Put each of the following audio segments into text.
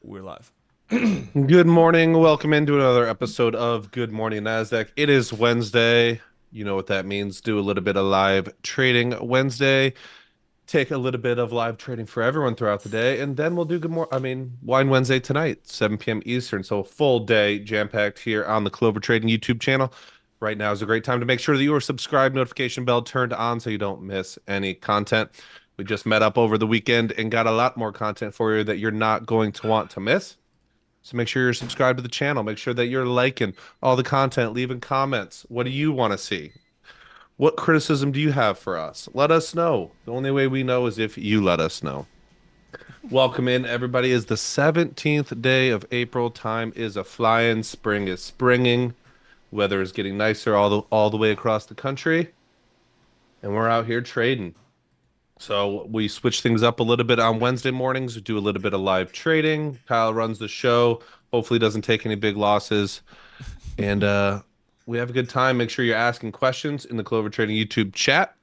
We're live. Good morning. Welcome into another episode of Good Morning NASDAQ. It is Wednesday. You know what that means. Do a little bit of live trading Wednesday. Take a little bit of live trading for everyone throughout the day. And then we'll do Wine Wednesday tonight, 7 p.m. Eastern. So a full day jam-packed here on the Clover Trading YouTube channel. Right now is a great time to make sure that you are subscribed, notification bell turned on so you don't miss any content. We just met up over the weekend and got a lot more content for you that you're not going to want to miss. So make sure you're subscribed to the channel. Make sure that you're liking all the content, leaving comments. What do you want to see? What criticism do you have for us? Let us know. The only way we know is if you let us know. Welcome in, everybody. Is the 17th day of April. Time is a flying. Spring is springing. Weather is getting nicer all the way across the country, and we're out here trading. So we switch things up a little bit on Wednesday mornings. We do a little bit of live trading. Kyle runs the show. Hopefully doesn't take any big losses. And we have a good time. Make sure you're asking questions in the Clover Trading YouTube chat,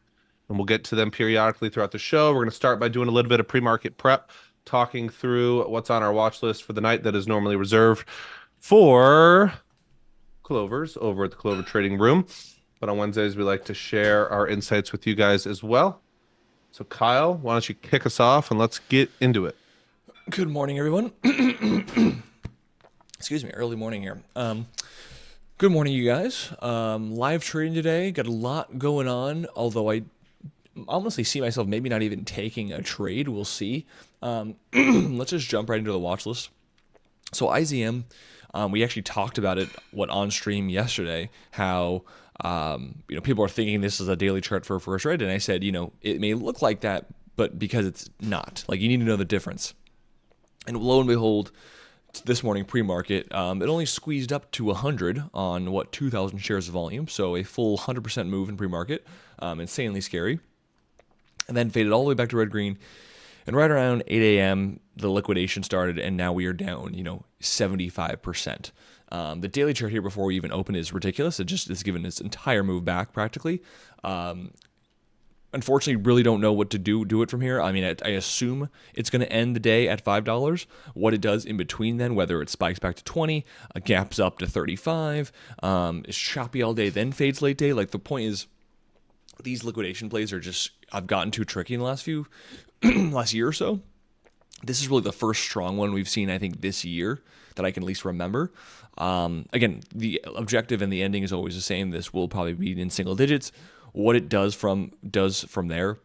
and we'll get to them periodically throughout the show. We're going to start by doing a little bit of pre-market prep, talking through what's on our watch list for the night that is normally reserved for Clovers over at the Clover Trading Room. But on Wednesdays, we like to share our insights with you guys as well. So, Kyle, why don't you kick us off and let's get into it? Good morning, everyone. Excuse me, early morning here. Good morning, you guys. Live trading today. Got a lot going on, although I honestly see myself maybe not even taking a trade. We'll see. Let's just jump right into the watch list. So IZM, we actually talked about it on stream yesterday, how people are thinking this is a daily chart for a first trade, and I said, it may look like that, but because it's not, like, you need to know the difference. And lo and behold, this morning pre-market, it only squeezed up to 100 on 2,000 shares of volume, so a full 100% move in pre-market, insanely scary, and then faded all the way back to red green. And right around 8 a.m., the liquidation started, and now we are down, 75%. The daily chart here before we even open is ridiculous. It just is given its entire move back practically. Unfortunately, really don't know what to do it from here. I mean, I assume it's going to end the day at $5. What it does in between then, whether it spikes back to 20, gaps up to 35, is choppy all day, then fades late day. Like, the point is, these liquidation plays are just, I've gotten too tricky in the last year or so. This is really the first strong one we've seen, I think, this year that I can at least remember. Again, the objective and the ending is always the same. This will probably be in single digits. What it does from there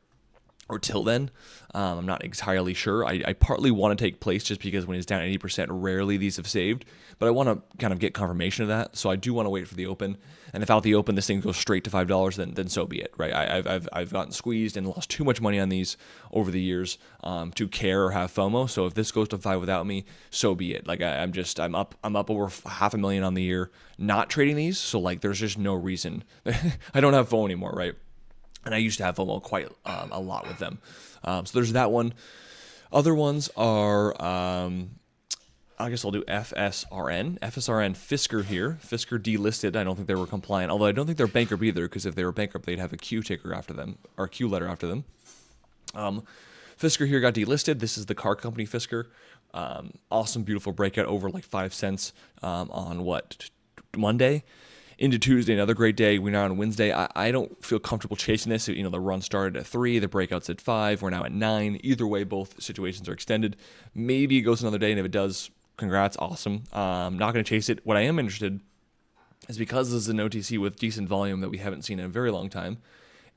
or till then, I'm not entirely sure. I partly want to take place just because when it's down 80%, rarely these have saved. But I want to kind of get confirmation of that. So I do want to wait for the open. And if out the open this thing goes straight to $5, then so be it, right? I've gotten squeezed and lost too much money on these over the years to care or have FOMO. So if this goes to 5 without me, so be it. Like I'm up over $500,000 on the year not trading these. So like there's just no reason. I don't have FOMO anymore, right? And I used to have FOMO quite a lot with them. So there's that one. Other ones are, I guess I'll do FSRN. FSRN Fisker here. Fisker delisted. I don't think they were compliant, although I don't think they're bankrupt either, because if they were bankrupt, they'd have a Q ticker after them, or a Q letter after them. Fisker here got delisted. This is the car company Fisker. Awesome, beautiful breakout over like 5 cents on Monday. Into Tuesday, another great day. We're now on Wednesday. I don't feel comfortable chasing this. The run started at 3, the breakout's at 5. We're now at 9. Either way, both situations are extended. Maybe it goes another day, and if it does, congrats, awesome. Not going to chase it. What I am interested is, because this is an OTC with decent volume that we haven't seen in a very long time,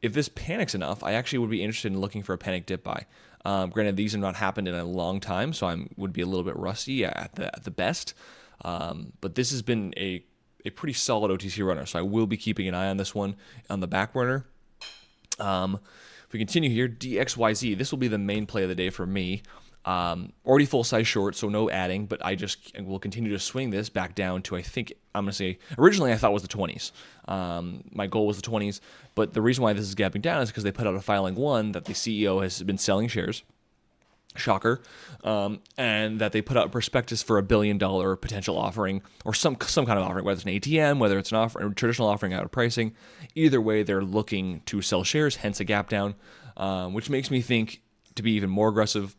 if this panics enough, I actually would be interested in looking for a panic dip buy. Granted, these have not happened in a long time, so I would be a little bit rusty at the best. But this has been a pretty solid OTC runner, so I will be keeping an eye on this one on the back burner. If we continue here, DXYZ, this will be the main play of the day for me. Already full size short, so no adding, but I will continue to swing this back down to, I think, I'm going to say, originally I thought it was the 20s. My goal was the 20s, but the reason why this is gapping down is because they put out a filing one that the CEO has been selling shares. Shocker, and that they put out a prospectus for $1 billion potential offering, or some kind of offering, whether it's an ATM, whether it's a traditional offering out of pricing. Either way, they're looking to sell shares, hence a gap down, which makes me think to be even more aggressive.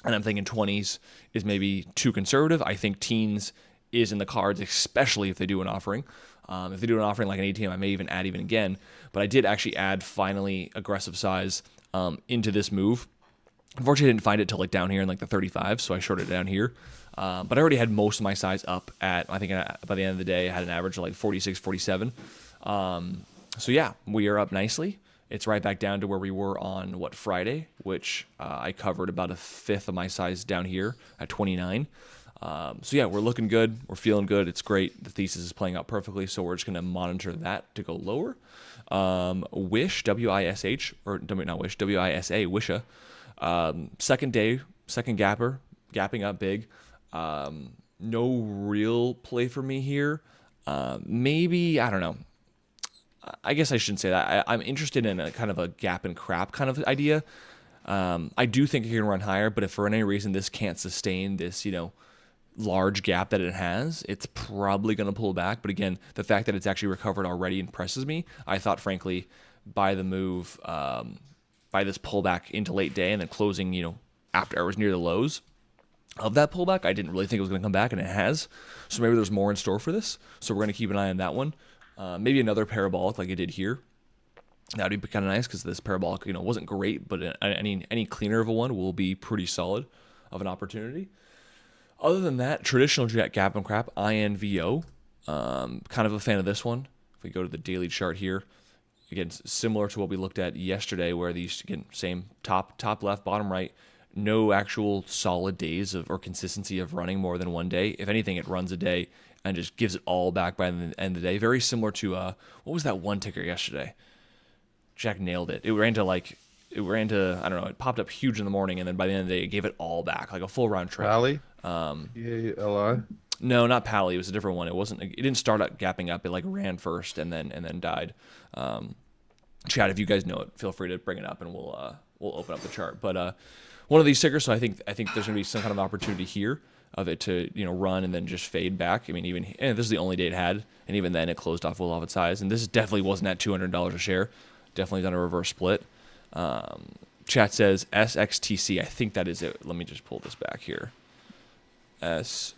and I'm thinking 20s is maybe too conservative. I think teens is in the cards, especially if they do an offering. If they do an offering like an ATM, I may even add even again. But I did actually add finally aggressive size into this move. Unfortunately, I didn't find it till like down here in like the 35, so I shorted it down here. But I already had most of my size up at, I think by the end of the day, I had an average of like 46, 47. So yeah, we are up nicely. It's right back down to where we were on Friday, which I covered about a fifth of my size down here at 29. So yeah, we're looking good. We're feeling good. It's great. The thesis is playing out perfectly. So we're just going to monitor that to go lower. Wish, W-I-S-H, or not Wish, W-I-S-A, Wisha. Second day, second gapper, gapping up big. No real play for me here. Maybe, I don't know. I guess I shouldn't say that. I'm interested in a kind of a gap and crap kind of idea. I do think it can run higher, but if for any reason this can't sustain this, large gap that it has, it's probably going to pull back. But again, the fact that it's actually recovered already impresses me. I thought, frankly, by the move, by this pullback into late day and then closing, after I was near the lows of that pullback, I didn't really think it was going to come back, and it has. So maybe there's more in store for this. So we're going to keep an eye on that one. Maybe another parabolic like it did here. That would be kind of nice because this parabolic, wasn't great, but any cleaner of a one will be pretty solid of an opportunity. Other than that, traditional gap and crap, INVO, kind of a fan of this one. If we go to the daily chart here, again, similar to what we looked at yesterday, where these, again, same top left, bottom right, no actual solid days or consistency of running more than one day. If anything, it runs a day and just gives it all back by the end of the day. Very similar to, what was that one ticker yesterday? Jack nailed it. It ran to, I don't know, it popped up huge in the morning, and then by the end of the day, it gave it all back, like a full round trip. Pally? P-A-L-I? No, not Pally. It was a different one. It didn't start up gapping up. It ran first and then died. Chat, if you guys know it, feel free to bring it up and we'll open up the chart. But one of these tickers, so I think there's gonna be some kind of opportunity here of it to run and then just fade back. I mean, this is the only day it had, and even then it closed off well off its highs. And this definitely wasn't at $200 a share. Definitely done a reverse split. Chat says SXTC. I think that is it. Let me just pull this back here. SXTC.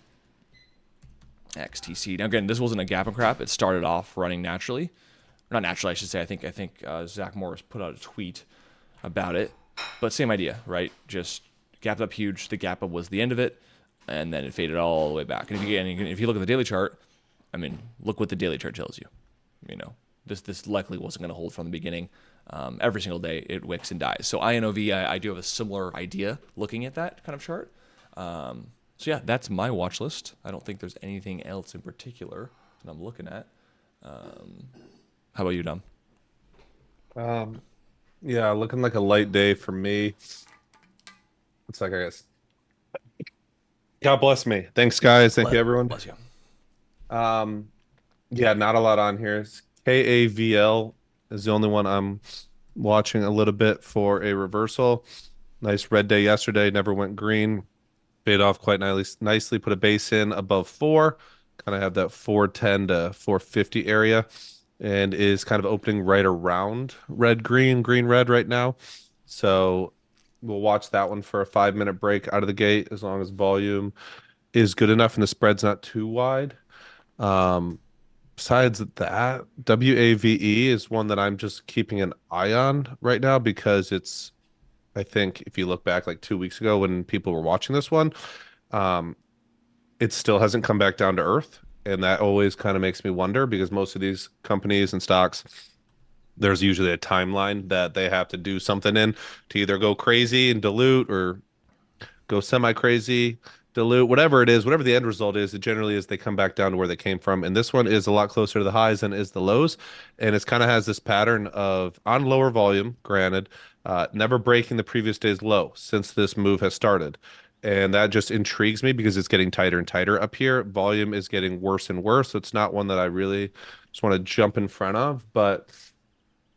Now again, this wasn't a gap and crap. It started off running naturally. Not naturally, I should say. I think Zach Morris put out a tweet about it. But same idea, right? Just gapped up huge. The gap up was the end of it, and then it faded all the way back. And if you look at the daily chart, I mean, look what the daily chart tells you. This likely wasn't going to hold from the beginning. Every single day it wicks and dies. So INOV, I do have a similar idea looking at that kind of chart. So yeah, that's my watch list. I don't think there's anything else in particular that I'm looking at. How about you, Dom? Yeah, looking like a light day for me. It's like, I guess. God bless me. Thanks, guys. Thank you, everyone. Bless you. Yeah, not a lot on here. KAVL is the only one I'm watching a little bit for a reversal. Nice red day yesterday, never went green. Paid off quite nicely, put a base in above 4. Kind of have that 410 to 450 area, and is kind of opening right around green red right now. So we'll watch that one for a 5-minute break out of the gate, as long as volume is good enough and the spread's not too wide. Besides that, WAVE is one that I'm just keeping an eye on right now, because I think if you look back like 2 weeks ago when people were watching this one, it still hasn't come back down to earth. And that always kind of makes me wonder, because most of these companies and stocks, there's usually a timeline that they have to do something in to either go crazy and dilute, or go semi-crazy, dilute, whatever it is, whatever the end result is, it generally is they come back down to where they came from. And this one is a lot closer to the highs than is the lows. And it's kind of has this pattern of, on lower volume, granted, never breaking the previous day's low since this move has started. And that just intrigues me, because it's getting tighter and tighter up here. Volume is getting worse and worse. So it's not one that I really just want to jump in front of. But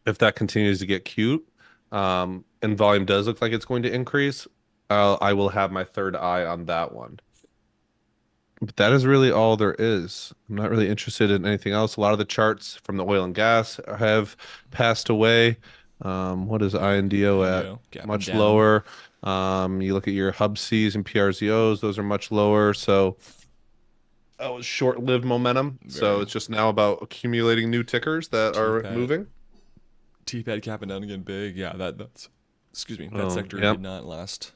if that continues to get cute, and volume does look like it's going to increase, I will have my third eye on that one. But that is really all there is. I'm not really interested in anything else. A lot of the charts from the oil and gas have passed away. What is INDO at? NDO gapping Much down. lower. You look at your hub Cs and PRZOs; those are much lower. So that was short-lived momentum. So Very. it's just now about accumulating new tickers that are T-pad. moving. T-pad capping down again big. Yeah, that's excuse me. That sector Yeah. did not last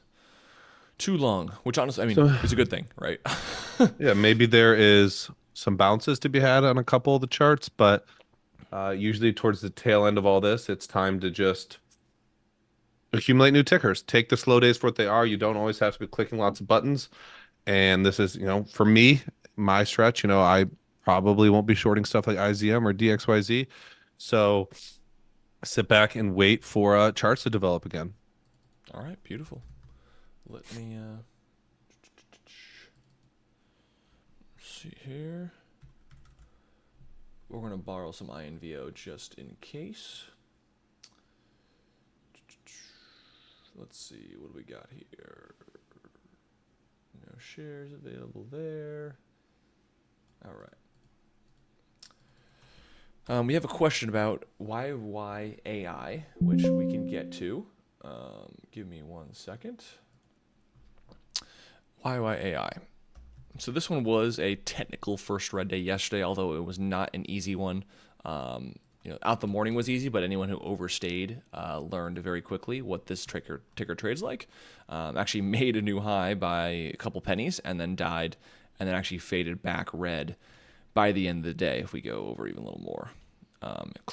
too long, which honestly, I mean, So it's a good thing, right? yeah, maybe there is some bounces to be had on a couple of the charts, but usually towards the tail end of all this, it's time to just accumulate new tickers. Take the slow days for what they are. You don't always have to be clicking lots of buttons. And this is, for me, my stretch, I probably won't be shorting stuff like IZM or DXYZ. So sit back and wait for charts to develop again. All right, beautiful. Let me see here. We're gonna borrow some INVO just in case. Let's see, what do we got here? No shares available there. All right. We have a question about YYAI, which we can get to. Give me 1 second. YYAI. So this one was a technical first red day yesterday, although it was not an easy one. Out the morning was easy, but anyone who overstayed learned very quickly what this ticker trades like. Actually made a new high by a couple pennies and then died, and then actually faded back red by the end of the day. If we go over even a little more,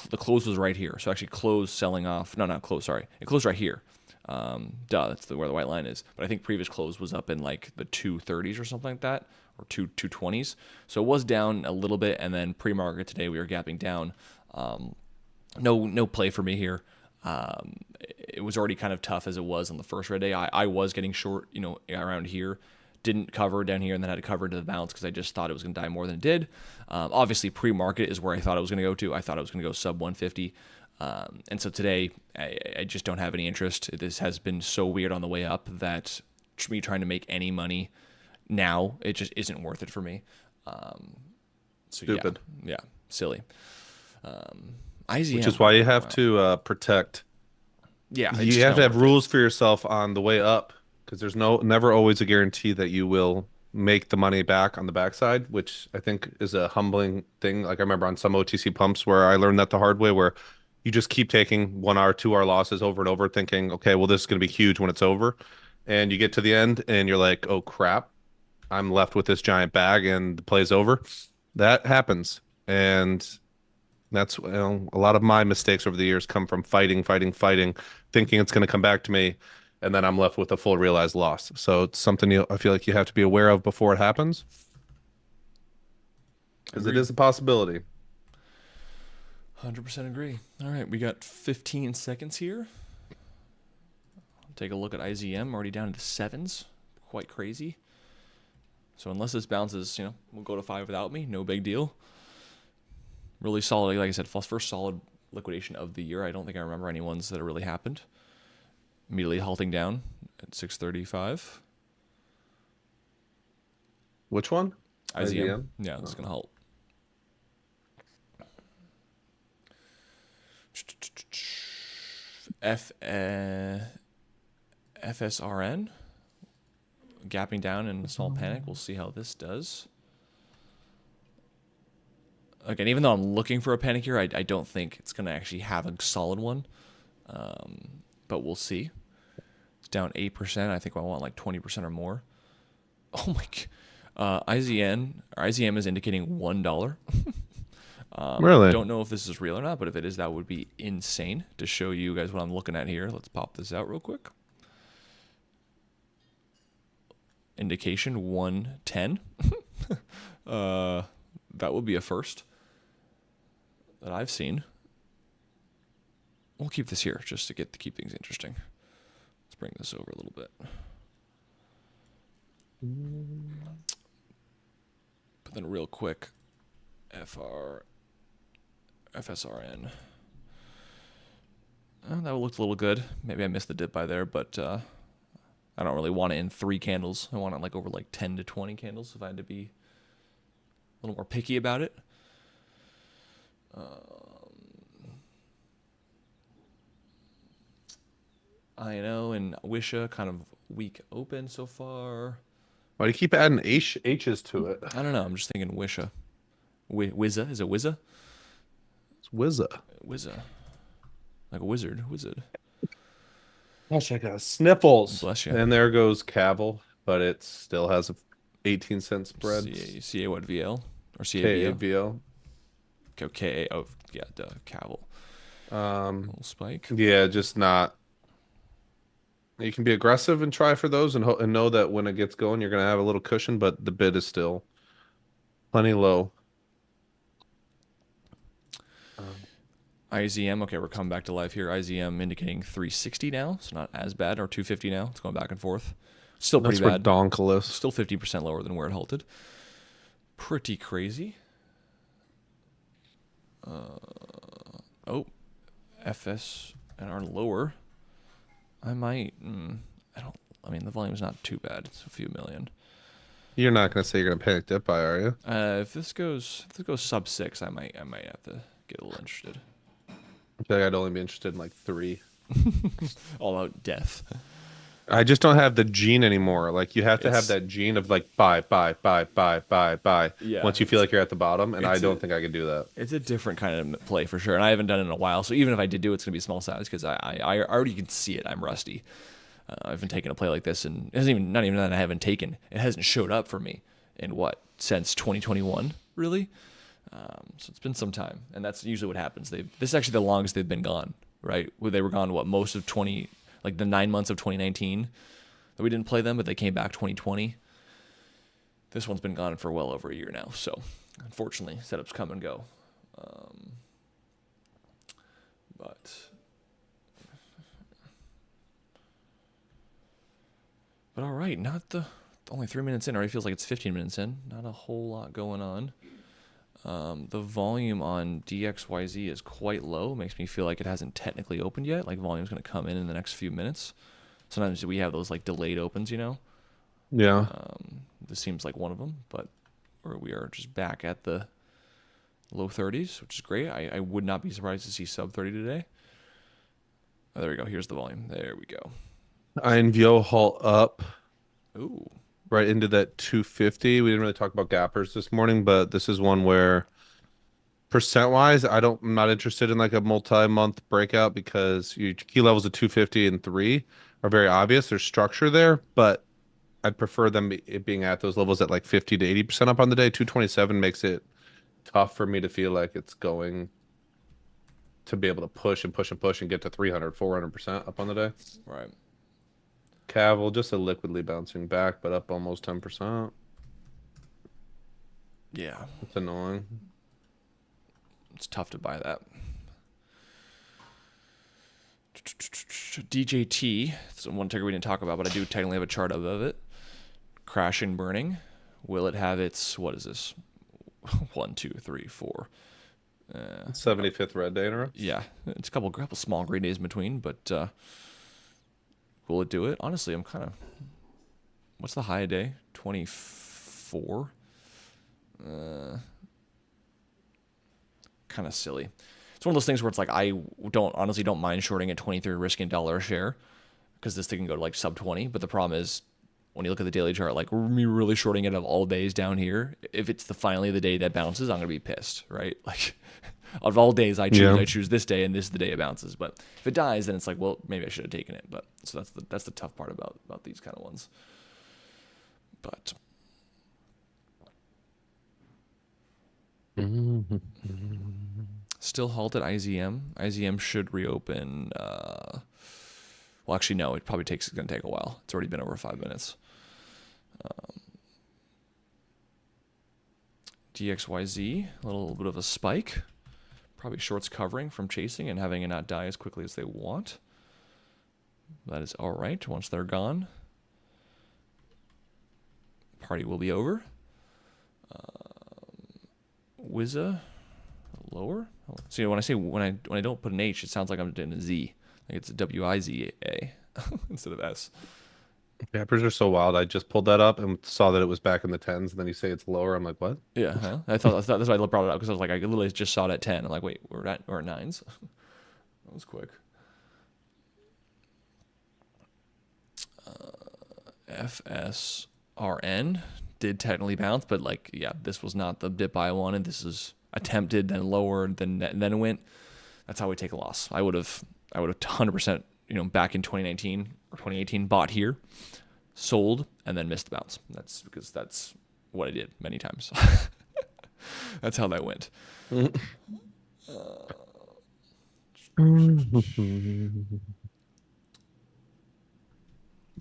the close was right here. So actually closed selling off. No, not close. Sorry, it closed right here. That's where the white line is. But I think previous close was up in like the 230s or something like that, or 220s. So it was down a little bit, and then pre-market today we were gapping down. No play for me here. It was already kind of tough as it was on the first red day. I was getting short, around here. Didn't cover down here and then had to cover into the bounce because I just thought it was going to die more than it did. Obviously, pre-market is where I thought it was going to go to. I thought it was going to go sub 150. And so today, I just don't have any interest. This has been so weird on the way up that me trying to make any money now, it just isn't worth it for me. Stupid. Yeah, silly. IZM. Which is why you have Wow. to protect. Yeah, it's You just have not to have worth it. rules for yourself on the way up because there's never always a guarantee that you will make the money back on the backside, which I think is a humbling thing. Like I remember on some OTC pumps where I learned that the hard way, where you just keep taking 1 hour, 2 hour losses over and over, thinking, okay, well, this is going to be huge when it's over. And you get to the end and you're like, oh crap, I'm left with this giant bag and the play's over. That happens. And that's a lot of my mistakes over the years come from fighting, thinking it's going to come back to me, and then I'm left with a full realized loss. So it's something I feel like you have to be aware of before it happens, because it Agreed. is a possibility. 100% agree. All right, we got 15 seconds here. Take a look at IZM, already down into sevens. Quite crazy. So unless this bounces, we'll go to 5 without me. No big deal. Really solid, like I said, first solid liquidation of the year. I don't think I remember any ones that really happened. Immediately halting down at 635. Which one? IZM. IBM? Yeah, it's going to halt. FSRN. Gapping down in a small panic. We'll see how this does. Again, even though I'm looking for a panic here, I don't think it's going to actually have a solid one. But we'll see. It's down 8%. I think I want like 20% or more. Oh my god. IZM is indicating $1. Really? Don't know if this is real or not, but if it is, that would be insane. To show you guys what I'm looking at here, let's pop this out real quick. Indication 110. That would be a first that I've seen. We'll keep this here just to keep things interesting. Let's bring this over a little bit. But then real quick, FSRN. That looked a little good. Maybe I missed the dip by there, but I don't really want it in 3 candles. I want it like over like 10 to 20 candles if I had to be a little more picky about it. INO and Wisha kind of weak open so far. Why do you keep adding H's to it? I don't know. I'm just thinking Wisha. Wizza? Is it Wizza? It's Wizza. Wizza. Like a wizard. Wizard. Gosh, I got sniffles. Bless you. And there goes Cavill, but it still has a 18-cent spread. CA what VL? Or CAVL? KAVL. KA. Oh, yeah, duh. Cavill. Little spike. Yeah, just not. You can be aggressive and try for those and know that when it gets going, you're going to have a little cushion, but the bid is still plenty low. IZM, okay, we're coming back to life here. IZM indicating 360 now, so not as bad, or 250 now. It's going back and forth. Still pretty That's bad. redonkulous. Still 50% lower than where it halted. Pretty crazy. Oh, FS and our lower. I might. I mean, the volume's not too bad. It's a few million. You're not going to say you're going to panic dip buy, are you? If this goes sub 6, I might have to get a little interested. I feel like I'd only be interested in like 3. All out death. I just don't have the gene anymore. Like you have to have that gene of like buy. Yeah, once you feel like you're at the bottom, and I don't think I could do that. It's a different kind of play for sure, and I haven't done it in a while. So even if I did do it, it's gonna be small size because I already can see it. I'm rusty. I've been taking a play like this, and it hasn't even not even that I haven't taken. It hasn't showed up for me in since 2021, really. So it's been some time, and that's usually what happens. This is actually the longest they've been gone, right? Where they were gone most of like the 9 months of 2019 that we didn't play them, but they came back 2020. This one's been gone for well over a year now, so unfortunately, setups come and go. But all right, only 3 minutes in. Already feels like it's 15 minutes in. Not a whole lot going on. The volume on DXYZ is quite low. Makes me feel like it hasn't technically opened yet. Like volume's going to come in the next few minutes. Sometimes we have those like delayed opens, Yeah. This seems like one of them, but we are just back at the low 30s, which is great. I would not be surprised to see sub 30 today. Oh, there we go. Here's the volume. There we go. INVO halt up. Ooh. Right into that 250. We didn't really talk about gappers this morning, but this is one where percent-wise, I'm not interested in like a multi-month breakout because your key levels of 250 and 3 are very obvious. There's structure there, but I'd prefer it being at those levels at like 50 to 80% up on the day. 227 makes it tough for me to feel like it's going to be able to push and push and push and get to 300, 400% up on the day. Right. Cavill just a liquidly bouncing back, but up almost 10%. Yeah. It's annoying. It's tough to buy that. DJT, it's one ticker we didn't talk about, but I do technically have a chart of it. Crashing, burning. Will it have its, what is this? 1, 2, 3, 4. 75th red day in a row? Yeah. It's a couple small green days in between, but will it do it? Honestly, I'm kind of... What's the high a day? 24? Kind of silly. It's one of those things where it's like I honestly don't mind shorting at 23, risking $1 a share because this thing can go to like sub 20. But the problem is when you look at the daily chart, like me really shorting it of all days down here, if it's finally the day that bounces, I'm gonna be pissed, right? Like of all days I choose this day, and this is the day it bounces. But if it dies, then it's like, well, maybe I should have taken it. But so that's the tough part about these kind of ones. But still halted IZM. IZM should reopen. Well, actually, no. It's going to take a while. It's already been over 5 minutes. DXYZ, a little bit of a spike. Probably shorts covering from chasing and having it not die as quickly as they want. That is all right once they're gone. Party will be over. Wizza, lower. See, when I don't put an H, it sounds like I'm doing a Z. Like it's a WIZA instead of S. Gappers are so wild. I just pulled that up and saw that it was back in the 10s, and then you say it's lower. I'm like, what? Yeah, huh? I thought that's why I brought it up because I was like, I literally just saw it at 10. I'm like, wait, we're at 9s. That was quick. FSRN did technically bounce, but like, yeah, this was not the dip I wanted. This is attempted, then lowered, then it went. That's how we take a loss. I would have 100%, back in 2019 or 2018, bought here, sold, and then missed the bounce. That's because that's what I did many times. That's how that went.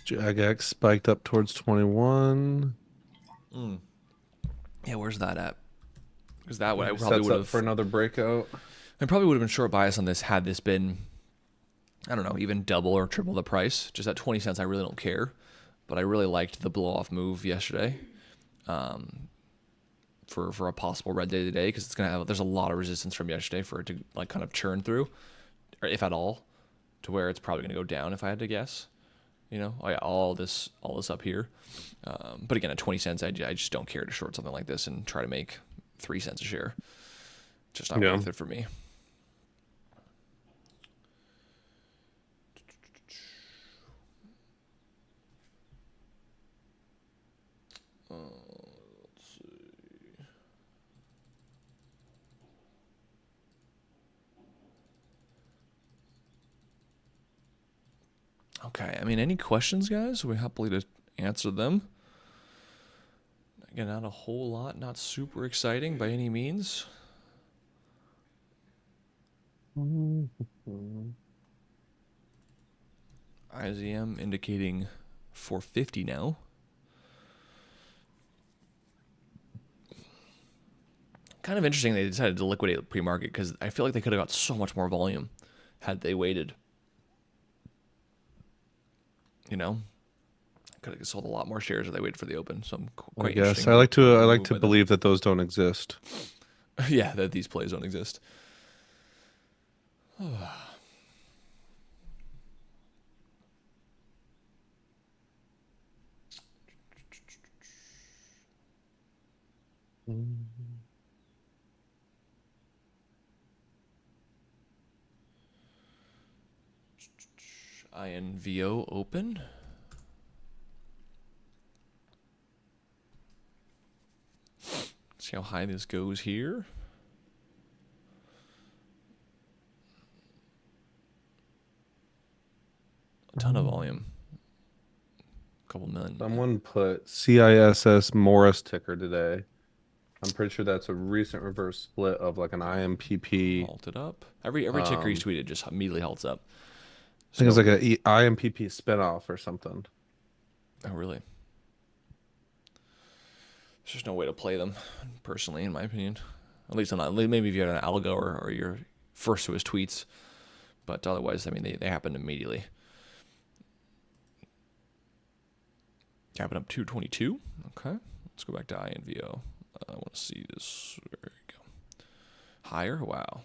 JAGX spiked up towards 21. Yeah, where's that at? Because that would I probably Sets would up for have. another breakout. I probably would have been short bias on this had this been, I don't know, even double or triple the price. Just at 20 cents, I really don't care. But I really liked the blow off move yesterday, for a possible red day today, because there's a lot of resistance from yesterday for it to like kind of churn through, or if at all, to where it's probably gonna go down if I had to guess. Oh yeah, all this up here. But again, at 20 cents, I just don't care to short something like this and try to make 3 cents a share. Just not worth it for me. Let's see. Okay, I mean, any questions, guys? We're happily to answer them. Again, not a whole lot, not super exciting by any means. IZM indicating 450 now. Kind of interesting they decided to liquidate pre-market, because I feel like they could have got so much more volume had they waited. Could have sold a lot more shares if they waited for the open. So I'm quite interesting. I like to believe that those don't exist. Yeah, that these plays don't exist. INVO open. See how high this goes here. A ton of volume. A couple million. Someone put CISS Morris ticker today. I'm pretty sure that's a recent reverse split of like an IMPP. Halted up. Every ticker he's tweeted just immediately halts up. I think it's like a IMPP spinoff or something. Oh, really? There's just no way to play them, personally, in my opinion. At least not. Maybe if you had an algo or you're first to his tweets. But otherwise, I mean, they happen immediately. Capping up 222. Okay. Let's go back to INVO. I want to see this. There you go. Higher? Wow.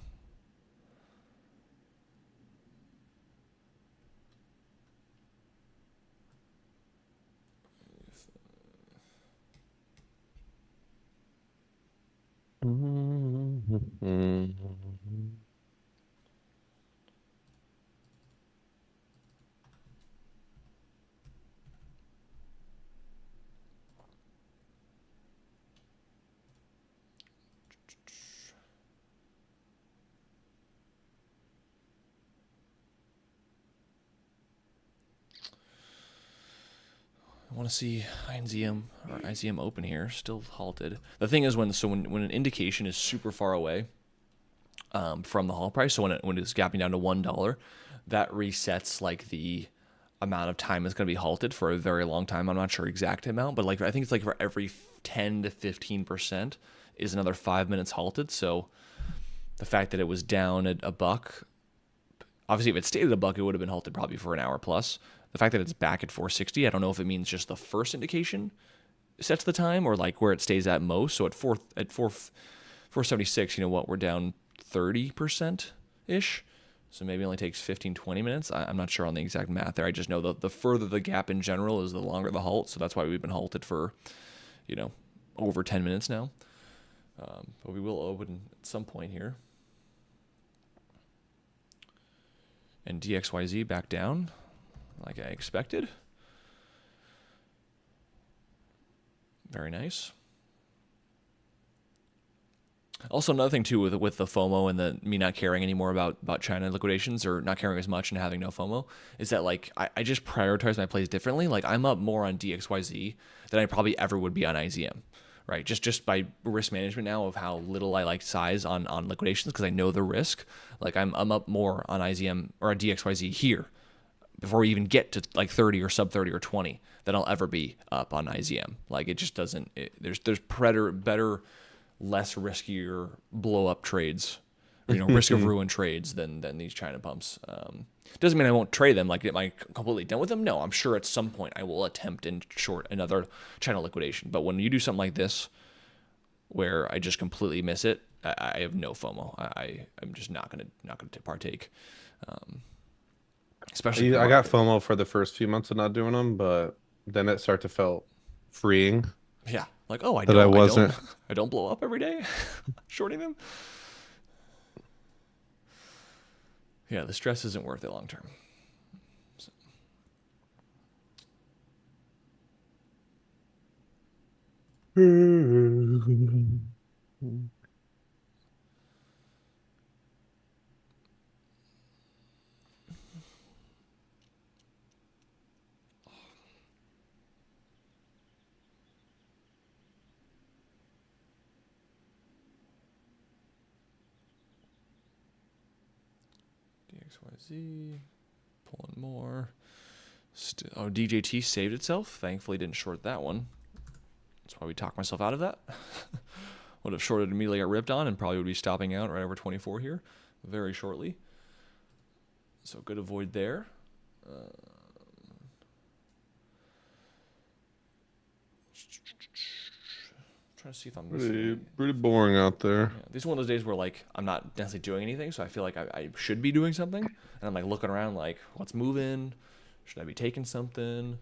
I want to see IZM open here, still halted. The thing is when an indication is super far away from the halt price, so when it's gapping down to $1, that resets like the amount of time it's going to be halted for a very long time. I'm not sure exact amount, but like I think it's like for every 10 to 15% is another 5 minutes halted. So the fact that it was down at $1, obviously if it stayed at $1, it would have been halted probably for an hour plus. The fact that it's back at 460, I don't know if it means just the first indication sets the time or like where it stays at most. So at 476, we're down 30% ish. So maybe it only takes 15, 20 minutes. I'm not sure on the exact math there. I just know the further the gap in general is, the longer the halt. So that's why we've been halted for, over 10 minutes now. But we will open at some point here. And DXYZ back down, like I expected. Very nice. Also, another thing too with the FOMO and the me not caring anymore about China liquidations, or not caring as much and having no FOMO, is that like I just prioritize my plays differently. Like I'm up more on DXYZ than I probably ever would be on IZM, right? Just by risk management now of how little I like size on liquidations, because I know the risk. Like I'm up more on IZM or on DXYZ here before we even get to like 30 or sub 30 or 20 than I'll ever be up on IZM. Like it just doesn't. There's better, less riskier blow up trades, risk of ruin trades than these China pumps. Doesn't mean I won't trade them. Like, am I completely done with them? No, I'm sure at some point I will attempt and short another China liquidation. But when you do something like this, where I just completely miss it, I have no FOMO. I'm just not gonna partake. Especially I got FOMO for the first few months of not doing them, but then it started to felt freeing. Yeah, like oh, I wasn't. I don't blow up every day, shorting them. Yeah, the stress isn't worth it long term. So. DXYZ, pulling more. Oh, DJT saved itself. Thankfully, didn't short that one. That's why we talked myself out of that. Would have shorted immediately, got ripped on, and probably would be stopping out right over 24 here very shortly. So good avoid there. Trying to see if I'm pretty boring out there. Yeah, this is one of those days where like I'm not necessarily doing anything, so I feel like I should be doing something, and I'm like looking around like what's moving, should I be taking something?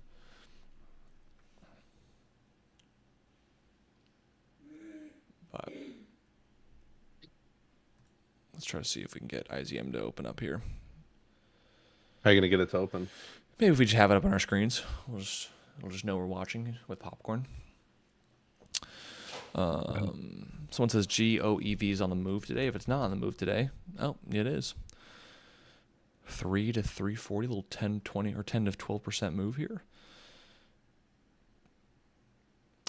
But let's try to see if we can get IZM to open up here. How are you gonna get it to open? Maybe if we just have it up on our screens, we'll just know we're watching with popcorn. Someone says GOEV is on the move today. If it's not on the move today, oh, it is. 3 to 340, little 10, 20, or 10 to 12% move here.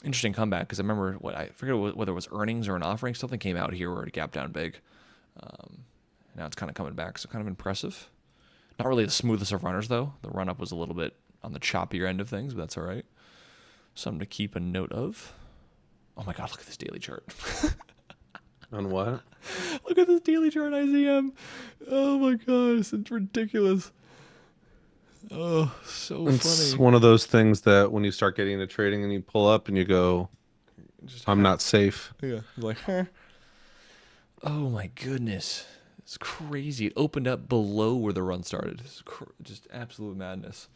Interesting comeback, because I remember I forget whether it was earnings or an offering. Something came out here where it gapped down big. Now it's kind of coming back, so kind of impressive. Not really the smoothest of runners, though. The run-up was a little bit on the choppier end of things, but that's all right. Something to keep a note of. Oh my God, look at this daily chart. On what? Look at this daily chart IZM. Oh my gosh, it's ridiculous. Oh, so funny. It's one of those things that when you start getting into trading and you pull up and you go, I'm not safe. Yeah, like, huh? Oh my goodness. It's crazy. It opened up below where the run started. It's just absolute madness.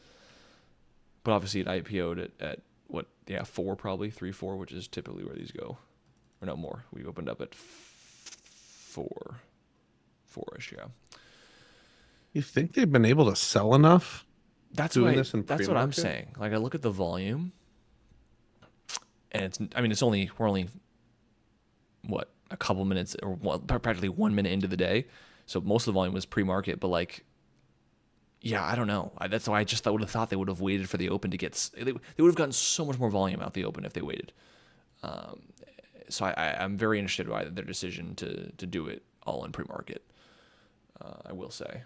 But obviously it IPO'd at what? Yeah, 4 probably, 3, 4, which is typically where these go. Or no, more. We opened up at 4-ish, yeah. You think they've been able to sell enough? That's what I'm saying. Like I look at the volume, and we're only what, a couple minutes or practically 1 minute into the day, so most of the volume was pre-market. But like, yeah, I don't know. That's why I just would have thought they would have waited for the open to get. They would have gotten so much more volume out the open if they waited. So I'm very interested by their decision to do it all in pre-market. I will say,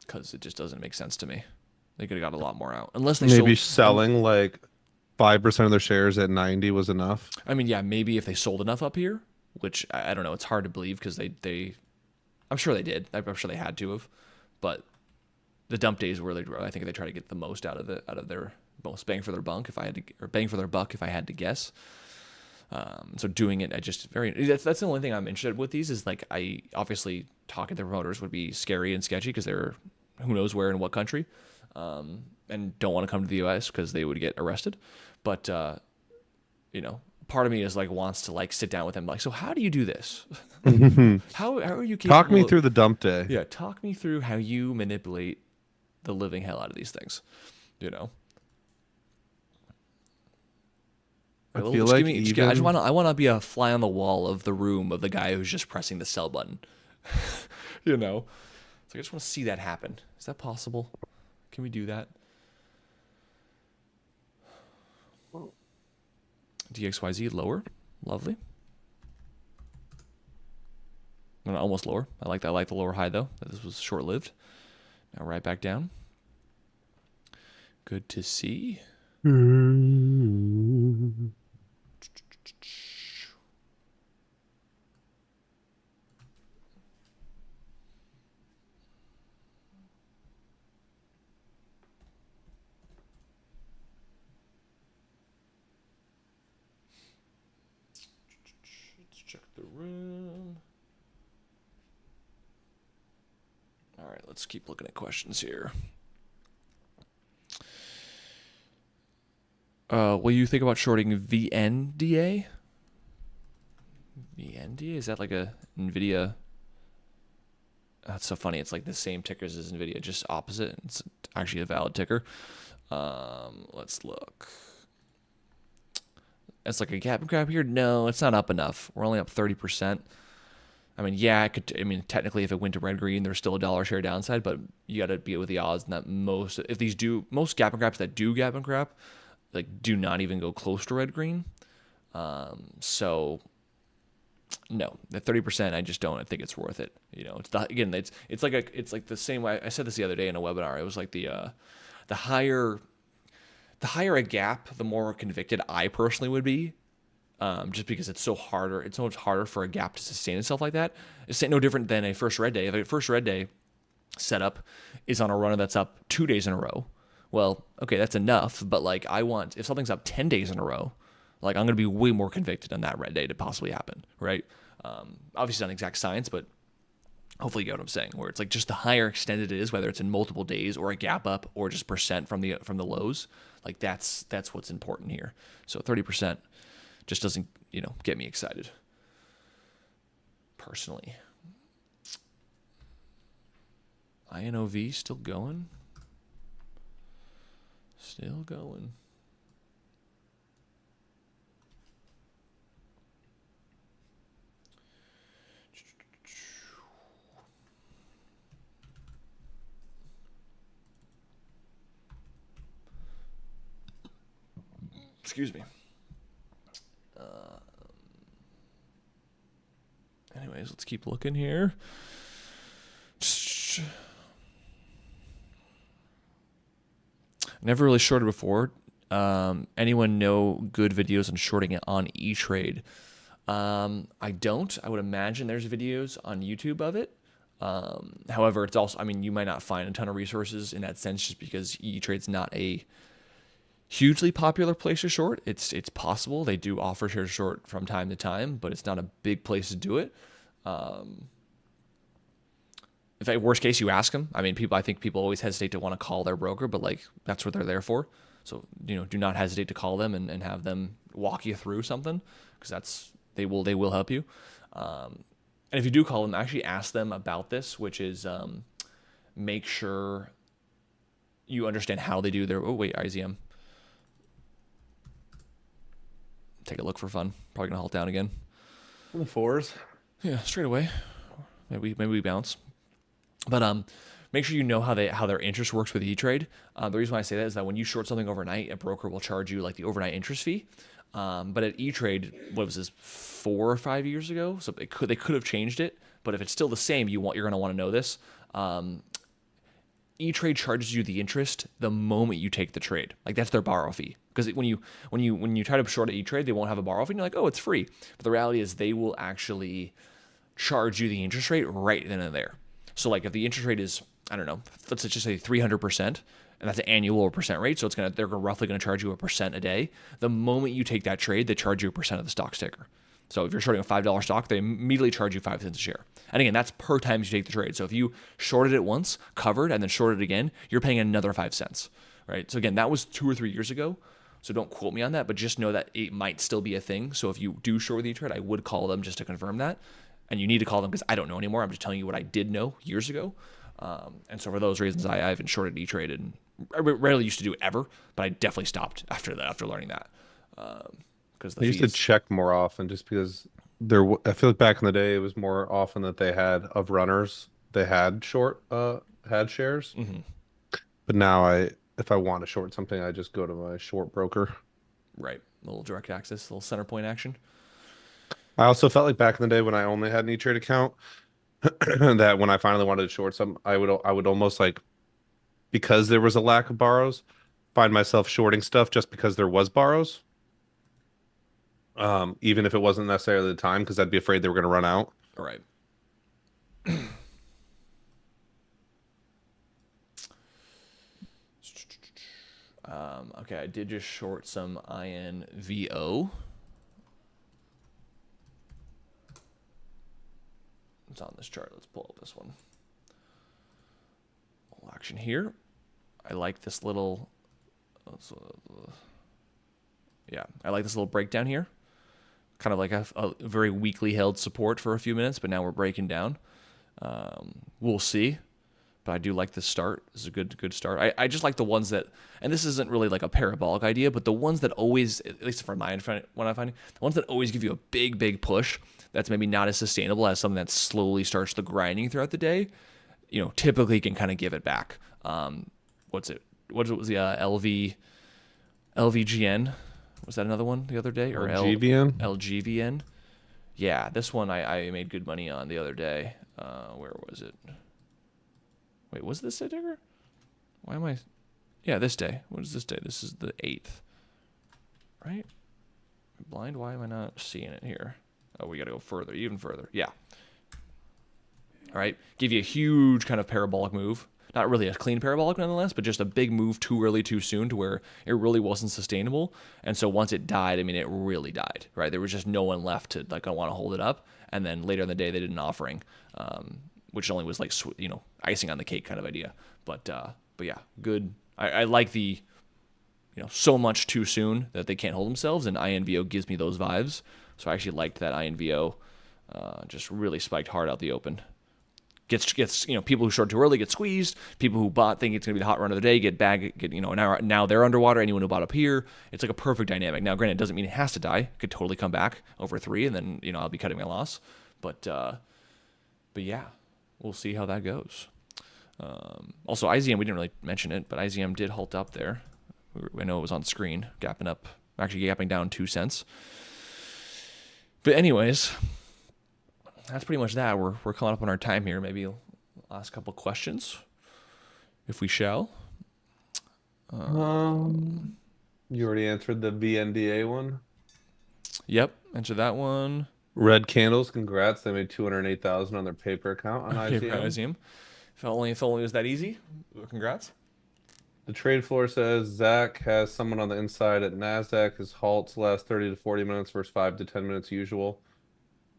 because it just doesn't make sense to me. They could have got a lot more out, unless they maybe selling like 5% of their shares at 90 was enough. I mean, yeah, maybe if they sold enough up here, which I don't know. It's hard to believe because they, I'm sure they did. I'm sure they had to have, but the dump days where I think they try to get the most out of their most bang for their buck if I had to guess. So doing it, that's the only thing I'm interested with these is like I obviously talking to promoters would be scary and sketchy because they're who knows where in what country, and don't want to come to the U.S. because they would get arrested. But part of me is like wants to like sit down with them like, so how do you do this? How are you talk me through the dump day? Yeah, talk me through how you manipulate the living hell out of these things. I Well, feel just like give me. Just, I want to be a fly on the wall of the room of the guy who's just pressing the sell button. you know, so I just want to see that happen. Is that possible? Can we do that? DXYZ lower, lovely. Almost lower. I like that. I like the lower high though. This was short lived. Now right back down. Good to see. Let's check the room. All right, let's keep looking at questions here. What do you think about shorting VNDA? VNDA? Is that like a NVIDIA? That's so funny. It's like the same tickers as NVIDIA, just opposite. It's actually a valid ticker. Let's look. It's like a gap and grab here. No, it's not up enough. We're only up 30%. I mean, yeah, technically, if it went to red green, there's still a dollar share downside, but you got to be with the odds. And that most gap and grabs that do gap and grab, like, do not even go close to red green. So no, the 30%, I just don't think it's worth it. It's like the same way I said this the other day in a webinar. It was like the higher a gap, the more convicted I personally would be. Just because it's so much harder for a gap to sustain itself like that. It's no different than a first red day. If a first red day setup is on a runner that's up 2 days in a row, well, okay, that's enough. But like, if something's up 10 days in a row, like, I'm going to be way more convicted on that red day to possibly happen, right? Obviously not exact science, but hopefully you get what I'm saying, where it's like just the higher extended it is, whether it's in multiple days or a gap up or just percent from the lows, like that's what's important here. So 30% just doesn't, get me excited personally. INOV still going. Still going. Excuse me. Anyways, let's keep looking here. Never really shorted before. Anyone know good videos on shorting it on E-Trade? I don't. I would imagine there's videos on YouTube of it. However, it's also, you might not find a ton of resources in that sense just because E-Trade's not a hugely popular place to short. It's possible. They do offer share short from time to time, but it's not a big place to do it. If at worst case you ask them, I think people always hesitate to want to call their broker, but like, that's what they're there for. So, do not hesitate to call them and have them walk you through something, because they will help you. And if you do call them, actually ask them about this, which is, make sure you understand how they do their, IZM. Take a look for fun. Probably gonna halt down again. On the fours. Yeah, straight away. Maybe we bounce. But make sure you know how their interest works with E-Trade. The reason why I say that is that when you short something overnight, a broker will charge you like the overnight interest fee. But at E-Trade, what was this, 4 or 5 years ago? So they could have changed it. But if it's still the same, you're gonna want to know this. E-Trade charges you the interest the moment you take the trade. Like, that's their borrow fee. Because when you try to short at E-Trade, they won't have a borrow fee. And you're like, oh, it's free. But the reality is they will actually charge you the interest rate right then and there. So like, if the interest rate is, I don't know, let's just say 300%, and that's an annual or percent rate, so they're roughly going to charge you a percent a day. The moment you take that trade, they charge you a percent of the stock sticker. So if you're shorting a $5 stock, they immediately charge you 5 cents a share. And again, that's per time you take the trade. So if you shorted it once, covered, and then shorted it again, you're paying another 5 cents, right? So again, that was 2 or 3 years ago. So don't quote me on that, but just know that it might still be a thing. So if you do short with E-Trade, I would call them just to confirm that. And you need to call them because I don't know anymore. I'm just telling you what I did know years ago. And so for those reasons, I haven't shorted E-Trade, and I rarely used to do it ever, but I definitely stopped after learning that. because the I used to fees. check more often just because I feel like back in the day it was more often that they had of runners they had had shares. Hmm. But now if I want to short something, I just go to my short broker. Right. A little direct access, a little center point action. I also felt like back in the day when I only had an E-Trade account that when I finally wanted to short some, I would almost like, because there was a lack of borrows, find myself shorting stuff just because there was borrows. Even if it wasn't necessarily the time, because I'd be afraid they were going to run out. All right. Okay, I did just short some INVO. It's on this chart. Let's pull up this one. Little action here. I like this little. Yeah, I like this little breakdown here. Kind of like a very weakly held support for a few minutes, but now we're breaking down. We'll see. But I do like this start. This is a good start. I just like the ones that, and this isn't really like a parabolic idea, but the ones that always, at least for my when I find it, the ones that always give you a big push that's maybe not as sustainable as something that slowly starts the grinding throughout the day, typically can kind of give it back. What's it? What was the LVGN? Was that another one the other day? Or GVN? LGVN? Yeah, this one I made good money on the other day. Where was it? Wait, was this a ticker? Why am I? Yeah, this day. What is this day? This is the 8th. Right? I'm blind? Why am I not seeing it here? Oh, we got to go further, even further. Yeah. All right. Give you a huge kind of parabolic move. Not really a clean parabolic nonetheless, but just a big move too early, too soon to where it really wasn't sustainable. And so once it died, I mean, it really died, right? There was just no one left to like, I want to hold it up. And then later in the day, they did an offering, which only was like, icing on the cake kind of idea. But yeah, good. I like the, so much too soon that they can't hold themselves. And INVO gives me those vibes. So I actually liked that INVO just really spiked hard out the open. Gets people who short too early get squeezed. People who bought think it's gonna be the hot run of the day get now they're underwater. Anyone who bought up here, it's like a perfect dynamic. Now, granted, it doesn't mean it has to die. It could totally come back over 3, and then I'll be cutting my loss. But yeah, we'll see how that goes. Also, IZM, we didn't really mention it, but IZM did halt up there. I know it was on screen, gapping down 2 cents. But anyways, that's pretty much that. We're coming up on our time here. Maybe last couple questions, if we shall. You already answered the VNDA one. Yep, answer that one. Red candles, congrats. They made 208,000 on their paper account on IZM. IZM. If only it was that easy. Congrats. The trade floor says Zach has someone on the inside at NASDAQ. His halts last 30 to 40 minutes versus 5 to 10 minutes usual.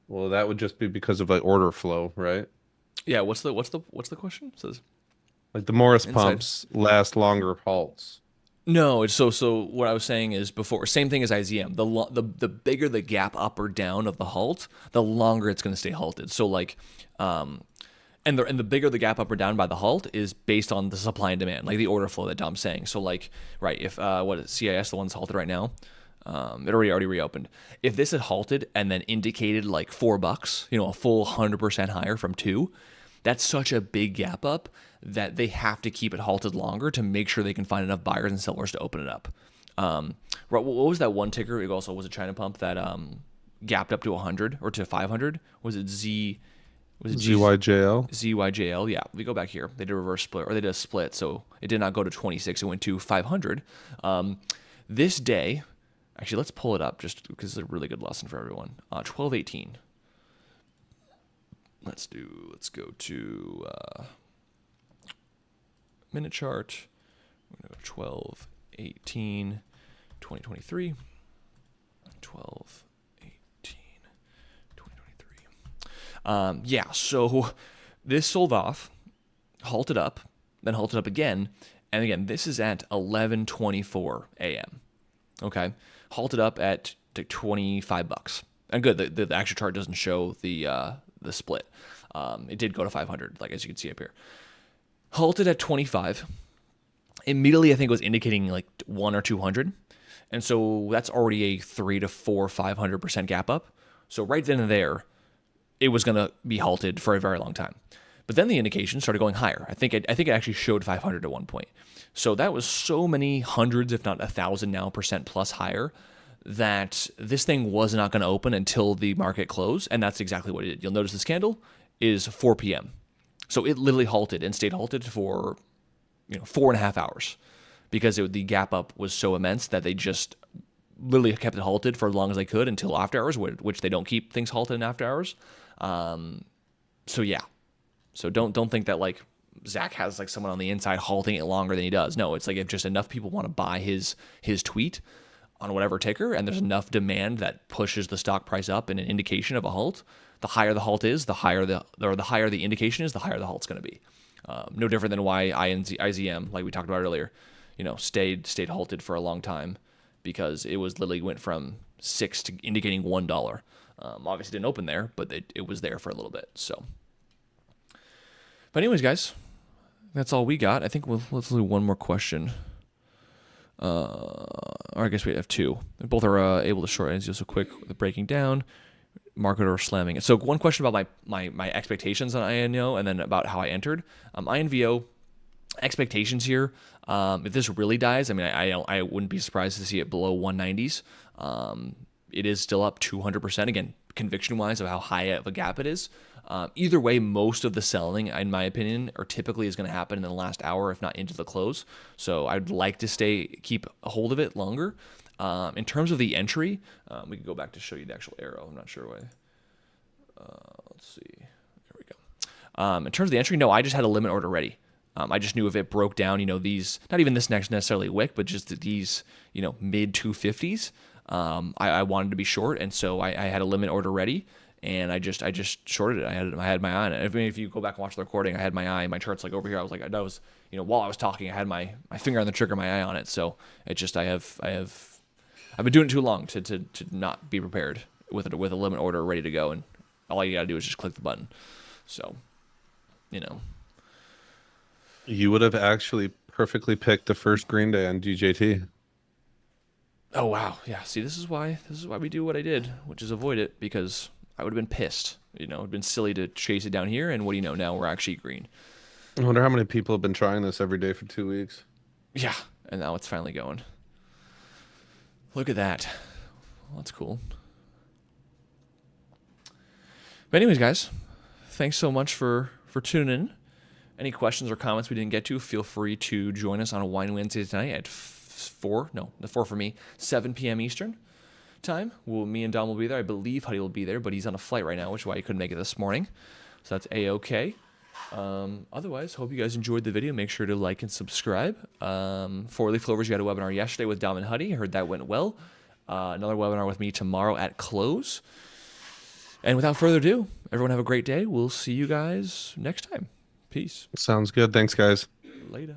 Well, that would just be because of like order flow, right? Yeah. What's the question? It says like the Morris inside. Pumps last longer halts. No, it's so what I was saying is before, same thing as IZM. The bigger the gap up or down of the halt, the longer it's going to stay halted. So like, and the bigger the gap up or down by the halt is based on the supply and demand, like the order flow that Dom's saying. So like, right, if what is CIS, the one's halted right now, it already reopened. If this had halted and then indicated like $4, a full 100% higher from 2, that's such a big gap up that they have to keep it halted longer to make sure they can find enough buyers and sellers to open it up. What was that one ticker? It also was a China pump that gapped up to 100 or to 500. Was it ZYJL? ZYJL, yeah. We go back here. They did a reverse split, or they did a split, so it did not go to 26. It went to 500. This day, actually, let's pull it up just because it's a really good lesson for everyone. 1218. Let's go to minute chart. We're going to go 1218 2023. 1218 2023. Yeah, so this sold off, halted up, then halted up again, and again, this is at 11:24 a.m. Okay, halted up at $25. And good, the actual chart doesn't show the split. It did go to 500, like as you can see up here. Halted at 25, Immediately, I think it was indicating like 1 or 200. And so that's already a 3 to 4, 500% gap up. So right then and there, it was going to be halted for a very long time. But then the indication started going higher. I think it actually showed 500 at one point. So that was so many hundreds, if not 1,000 now percent plus higher, that this thing was not going to open until the market closed, and that's exactly what it did. You'll notice this candle is 4 p.m. So it literally halted and stayed halted for 4.5 hours because the gap up was so immense that they just literally kept it halted for as long as they could until after hours, which they don't keep things halted in after hours. So yeah, so don't think that like Zach has like someone on the inside halting it longer than he does. No, it's like if just enough people want to buy his tweet on whatever ticker, and there's enough demand that pushes the stock price up in an indication of a halt. The higher the halt is, the higher the indication is, the higher the halt's going to be. No different than why IZM, like we talked about earlier, stayed halted for a long time because it was literally went from 6 to indicating $1. Obviously didn't open there, but it was there for a little bit. So, but anyways, guys, that's all we got. I think let's do one more question. Or I guess we have two. Both are able to short ends just so quick. The breaking down, market or slamming it. So one question about my expectations on INVO and then about how I entered. INVO expectations here. If this really dies, I mean, I wouldn't be surprised to see it below 190s. It is still up 200%. Again, conviction-wise of how high of a gap it is. Either way, most of the selling, in my opinion, or typically is going to happen in the last hour, if not into the close. So I'd like to keep a hold of it longer. In terms of the entry, we can go back to show you the actual arrow. I'm not sure why. Let's see. There we go. In terms of the entry, no, I just had a limit order ready. I just knew if it broke down, these, not even this next necessarily wick, but just these, mid 250s, I wanted to be short. And so I had a limit order ready. And I just shorted it. I had my eye on it. I mean, if you go back and watch the recording, I had my charts like over here. I was like, that was, while I was talking, I had my finger on the trigger, my eye on it. So it just, I've been doing it too long to not be prepared with a limit order ready to go. And all you gotta do is just click the button. So, You would have actually perfectly picked the first green day on DJT. Oh wow, yeah. See, this is why we do what I did, which is avoid it, because I would have been pissed. It'd been silly to chase it down here, and what do you know? Now we're actually green. I wonder how many people have been trying this every day for 2 weeks. Yeah, and now it's finally going. Look at that. Well, that's cool. But anyways, guys, thanks so much for tuning in. Any questions or comments we didn't get to, feel free to join us on a Wine Wednesday tonight at 4 for me, 7 p.m. Eastern time. Me and Dom will be there. I believe Huddy will be there, but he's on a flight right now, which is why he couldn't make it this morning. So that's A-okay. Otherwise, hope you guys enjoyed the video. Make sure to like and subscribe. 4-Leaf Clovers, you had a webinar yesterday with Dom and Huddy. I heard that went well. Another webinar with me tomorrow at close. And without further ado, everyone have a great day. We'll see you guys next time. Peace. Sounds good. Thanks, guys. Later.